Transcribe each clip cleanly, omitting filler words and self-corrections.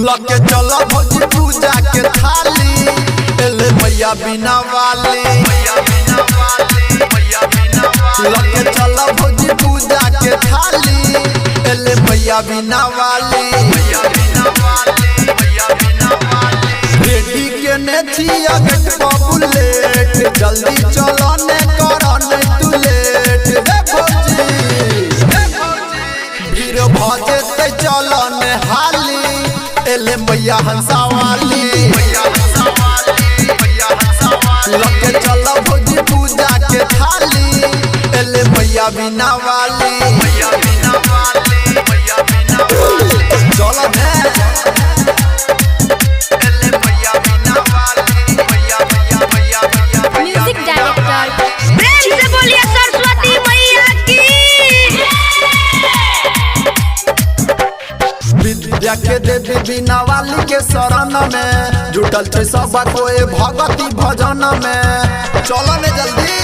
लके चला भौजी पूजा के थाली एले मैया बिना वाली। लके चला भौजी पूजा के थाली एले मैया बिना वाली। रेडी के ने छिया गेट बुलेट जल्दी चलो ने करो ने तू लेट रे भौजी भीड़ भजे ते चलो ने हाली एले मैया हंसा वाली। लके चलो भौजी पूजा के थाली एले मैया बिना वाली। चलो म्यूजिक डायरेक्टर प्रेम से बोलिए सरस्वती मैया की। विद्या के देवी बिना वाली के शरण में जुटल छे सब कोई भगती भजन में। चलो ने जल्दी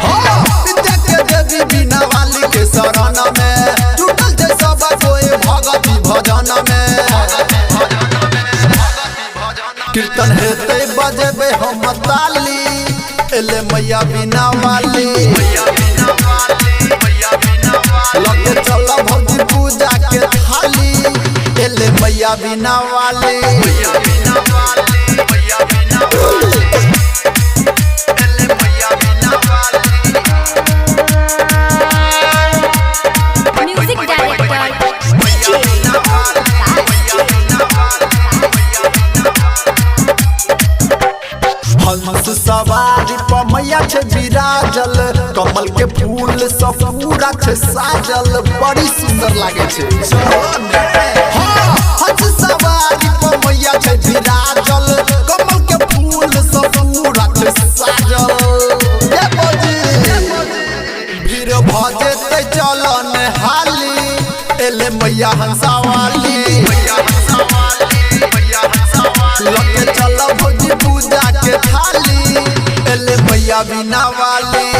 हाँ विद्या के देवी बिना वाली के शरण में जुटल छे सब कोई भगती भजन में। कीर्तन हेते बजेबे हम ताली एले मैया बिना वाली। लगे चला भौजी पूजा के थाली एले मैया बिना वाली। म्यूजिक डायरेक्टर हंस सवारी पर मैया छे विराजल कमल के फूल सब पूरा छे साजल बड़ी सुंदर लागे छे। हाँ हंस सवारी पर मैया छे विराजल कमल के फूल सब पूरा छे साजल। ये भौजी भीड़ भजे ते चलो ने हाली एले मैया हंसा वाली। लगे चलो भौजी पूजा के थाली एले मैया बिना वाली।